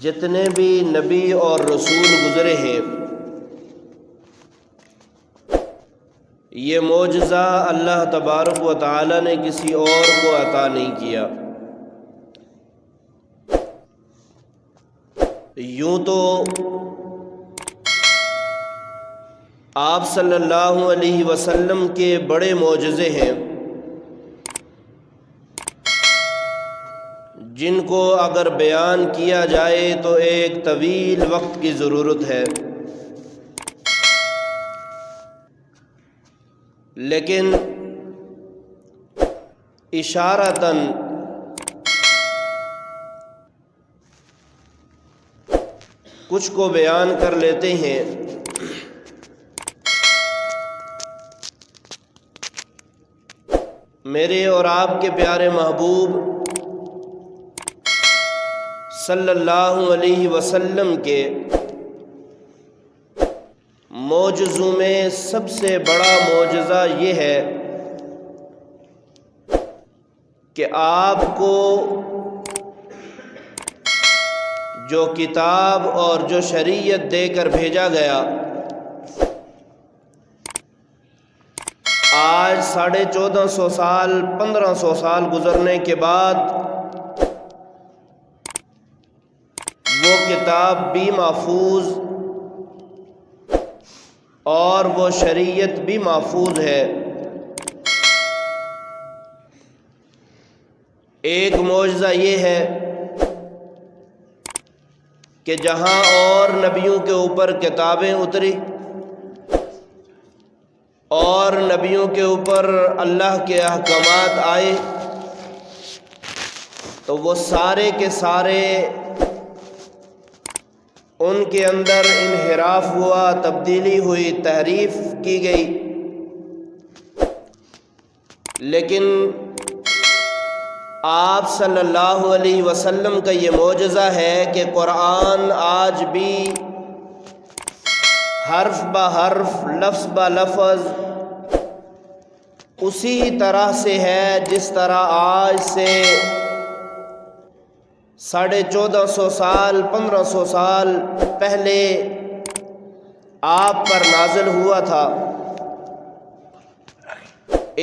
جتنے بھی نبی اور رسول گزرے ہیں یہ معجزہ اللہ تبارک و تعالی نے کسی اور کو عطا نہیں کیا۔ یوں تو آپ صلی اللہ علیہ وسلم کے بڑے معجزے ہیں جن کو اگر بیان کیا جائے تو ایک طویل وقت کی ضرورت ہے، لیکن اشارتاً کچھ کو بیان کر لیتے ہیں۔ میرے اور آپ کے پیارے محبوب صلی اللہ علیہ وسلم کے معجزوں میں سب سے بڑا معجزہ یہ ہے کہ آپ کو جو کتاب اور جو شریعت دے کر بھیجا گیا آج 1450 سال 1500 سال گزرنے کے بعد وہ کتاب بھی محفوظ اور وہ شریعت بھی محفوظ ہے۔ ایک معجزہ یہ ہے کہ جہاں اور نبیوں کے اوپر کتابیں اتری اور نبیوں کے اوپر اللہ کے احکامات آئے تو وہ سارے کے سارے ان کے اندر انحراف ہوا، تبدیلی ہوئی، تحریف کی گئی۔ لیکن آپ صلی اللہ علیہ وسلم کا یہ معجزہ ہے کہ قرآن آج بھی حرف بہ حرف، لفظ بہ لفظ اسی طرح سے ہے جس طرح آج سے 1450 سال 1500 سال پہلے آپ پر نازل ہوا تھا۔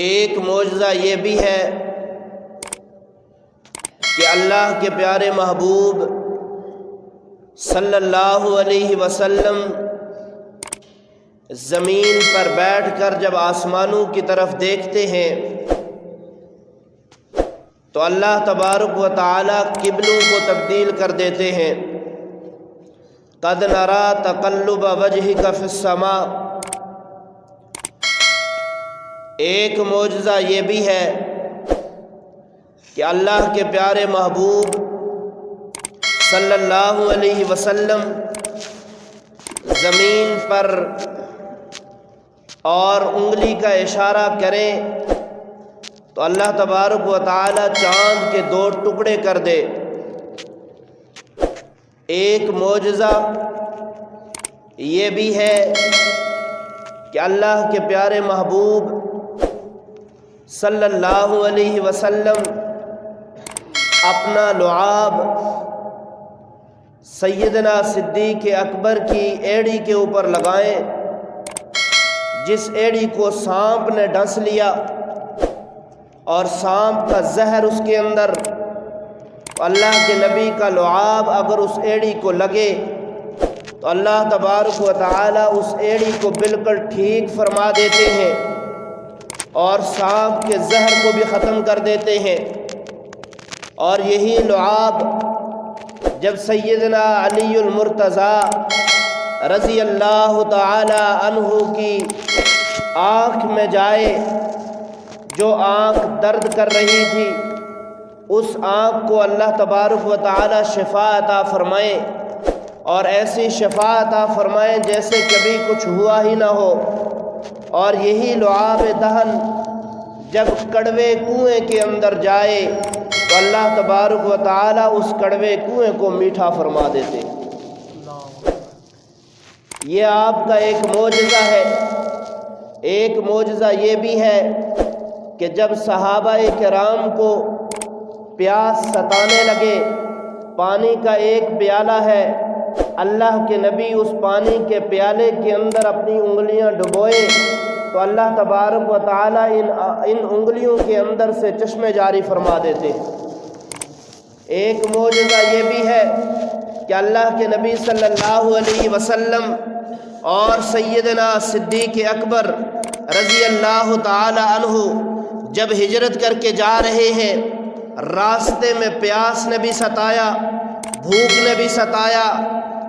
ایک معجزہ یہ بھی ہے کہ اللہ کے پیارے محبوب صلی اللہ علیہ وسلم زمین پر بیٹھ کر جب آسمانوں کی طرف دیکھتے ہیں تو اللہ تبارک و تعالی قبلوں کو تبدیل کر دیتے ہیں۔ قد نرى تقلب وجهك في السماء۔ ایک معجزہ یہ بھی ہے کہ اللہ کے پیارے محبوب صلی اللہ علیہ وسلم زمین پر اور انگلی کا اشارہ کریں تو اللہ تبارک و تعالی چاند کے 2 ٹکڑے کر دے۔ ایک معجزہ یہ بھی ہے کہ اللہ کے پیارے محبوب صلی اللہ علیہ وسلم اپنا لعاب سیدنا صدیق اکبر کی ایڑی کے اوپر لگائیں، جس ایڑی کو سانپ نے ڈس لیا اور سانپ کا زہر اس کے اندر، اللہ کے نبی کا لعاب اگر اس ایڑی کو لگے تو اللہ تبارک و تعالی اس ایڑی کو بالکل ٹھیک فرما دیتے ہیں اور سانپ کے زہر کو بھی ختم کر دیتے ہیں۔ اور یہی لعاب جب سیدنا علی المرتضیٰ رضی اللہ تعالی عنہ کی آنکھ میں جائے، جو آنکھ درد کر رہی تھی، اس آنکھ کو اللہ تبارک و تعالی شفا عطا فرمائے اور ایسی شفا عطا فرمائے جیسے کبھی کچھ ہوا ہی نہ ہو۔ اور یہی لعاب دہن جب کڑوے کنویں کے اندر جائے تو اللہ تبارک و تعالی اس کڑوے کنویں کو میٹھا فرما دیتے۔ یہ آپ کا ایک معجزہ ہے۔ ایک معجزہ یہ بھی ہے کہ جب صحابہ کرام کو پیاس ستانے لگے پانی کا ایک پیالہ ہے، اللہ کے نبی اس پانی کے پیالے کے اندر اپنی انگلیاں ڈبوئے تو اللہ تبارک و تعالیٰ ان انگلیوں کے اندر سے چشمے جاری فرما دیتے ہیں۔ ایک معجزہ یہ بھی ہے کہ اللہ کے نبی صلی اللہ علیہ وسلم اور سیدنا صدیق اکبر رضی اللہ تعالی عنہ جب ہجرت کر کے جا رہے ہیں، راستے میں پیاس نے بھی ستایا، بھوک نے بھی ستایا،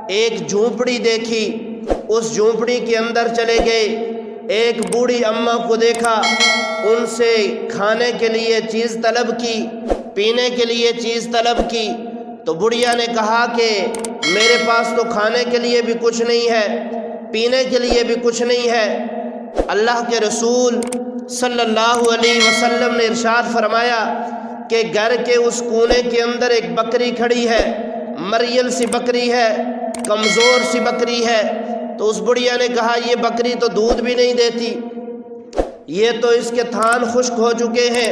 ایک جھونپڑی دیکھی، اس جھونپڑی کے اندر چلے گئے، ایک بوڑھی اماں کو دیکھا، ان سے کھانے کے لیے چیز طلب کی، پینے کے لیے چیز طلب کی، تو بڑھیا نے کہا کہ میرے پاس تو کھانے کے لیے بھی کچھ نہیں ہے، پینے کے لیے بھی کچھ نہیں ہے۔ اللہ کے رسول صلی اللہ علیہ وسلم نے ارشاد فرمایا کہ گھر کے اس کونے کے اندر ایک بکری کھڑی ہے، مریل سی بکری ہے، کمزور سی بکری ہے۔ تو اس بڑھیا نے کہا یہ بکری تو دودھ بھی نہیں دیتی، یہ تو اس کے تھان خشک ہو چکے ہیں،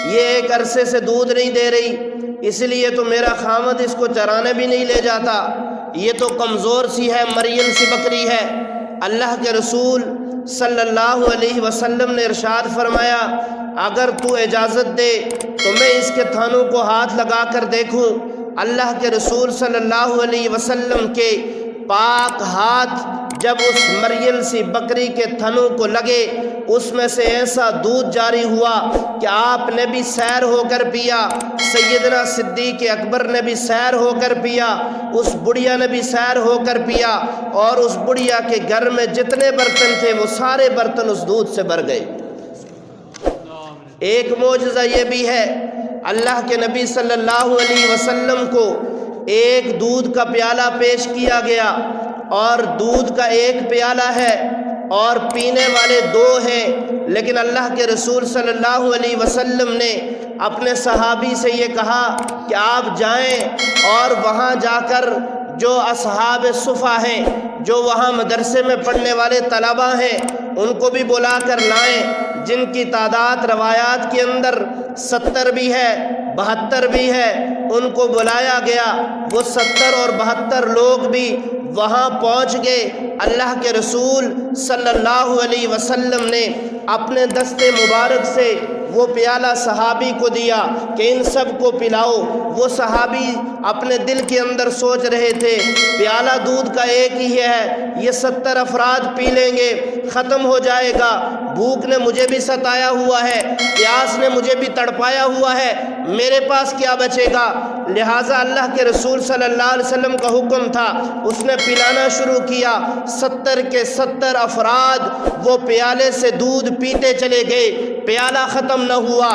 یہ ایک عرصے سے دودھ نہیں دے رہی، اس لیے تو میرا خامد اس کو چرانے بھی نہیں لے جاتا، یہ تو کمزور سی ہے، مریل سی بکری ہے۔ اللہ کے رسول صلی اللہ علیہ وسلم نے ارشاد فرمایا اگر تو اجازت دے تو میں اس کے تھنوں کو ہاتھ لگا کر دیکھوں۔ اللہ کے رسول صلی اللہ علیہ وسلم کے پاک ہاتھ جب اس مریل سی بکری کے تھنوں کو لگے، اس میں سے ایسا دودھ جاری ہوا کہ آپ نے بھی سیر ہو کر پیا، سیدنا صدیق اکبر نے بھی سیر ہو کر پیا، اس بڑھیا نے بھی سیر ہو کر پیا، اور اس بڑھیا کے گھر میں جتنے برتن تھے وہ سارے برتن اس دودھ سے بھر گئے۔ ایک معجزہ یہ بھی ہے، اللہ کے نبی صلی اللہ علیہ وسلم کو ایک دودھ کا پیالہ پیش کیا گیا، اور دودھ کا ایک پیالہ ہے اور پینے والے دو ہیں، لیکن اللہ کے رسول صلی اللہ علیہ وسلم نے اپنے صحابی سے یہ کہا کہ آپ جائیں اور وہاں جا کر جو اصحاب صفا ہیں، جو وہاں مدرسے میں پڑھنے والے طلبہ ہیں، ان کو بھی بلا کر لائیں، جن کی تعداد روایات کے اندر 70 بھی ہے، 72 بھی ہے۔ ان کو بلایا گیا، وہ 70 اور 72 لوگ بھی وہاں پہنچ گئے۔ اللہ کے رسول صلی اللہ علیہ وسلم نے اپنے دست مبارک سے وہ پیالہ صحابی کو دیا کہ ان سب کو پلاؤ۔ وہ صحابی اپنے دل کے اندر سوچ رہے تھے پیالہ دودھ کا ایک ہی ہے، یہ 70 افراد پی لیں گے، ختم ہو جائے گا، بھوک نے مجھے بھی ستایا ہوا ہے، پیاس نے مجھے بھی تڑپایا ہوا ہے، میرے پاس کیا بچے گا؟ لہٰذا اللہ کے رسول صلی اللہ علیہ وسلم کا حکم تھا، اس نے پلانا شروع کیا۔ 70 کے 70 افراد وہ پیالے سے دودھ پیتے چلے گئے، پیالہ ختم نہ ہوا۔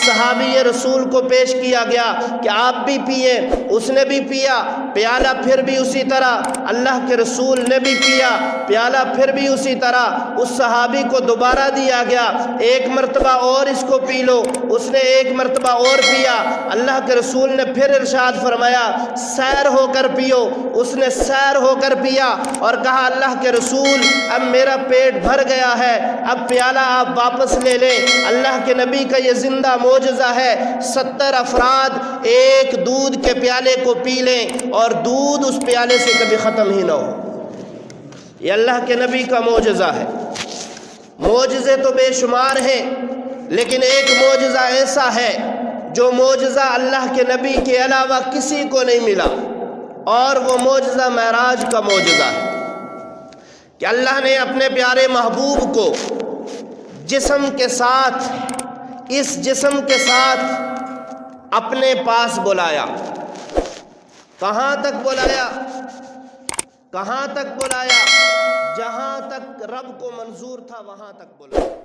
صحابی رسول کو پیش کیا گیا کہ آپ بھی پیئے، اس نے بھی پیا، پیالہ پھر بھی اسی طرح، اللہ کے رسول نے بھی پیا، پیالہ پھر بھی اسی طرح۔ اس صحابی کو دوبارہ دیا گیا، ایک مرتبہ اور اس کو پی لو، اس نے ایک مرتبہ اور پیا۔ اللہ کے رسول نے پھر ارشاد فرمایا سیر ہو کر پیو، اس نے سیر ہو کر پیا اور کہا اللہ کے رسول اب میرا پیٹ بھر گیا ہے، اب پیالہ آپ واپس لے لیں۔ اللہ کے نبی کا یہ زندہ معجزہ ہے، 70 افراد ایک دودھ کے پیالے کو پی لیں اور دودھ اس پیالے سے کبھی ختم ہی نہ ہو۔ یہ اللہ کے نبی کا معجزہ ہے۔ معجزے تو بے شمار ہیں، لیکن ایک معجزہ ایسا ہے جو معجزہ اللہ کے نبی کے علاوہ کسی کو نہیں ملا، اور وہ معجزہ معراج کا معجزہ ہے کہ اللہ نے اپنے پیارے محبوب کو جسم کے ساتھ، اس جسم کے ساتھ اپنے پاس بلایا۔ کہاں تک بلایا؟ کہاں تک بلایا؟ جہاں تک رب کو منظور تھا وہاں تک بلایا۔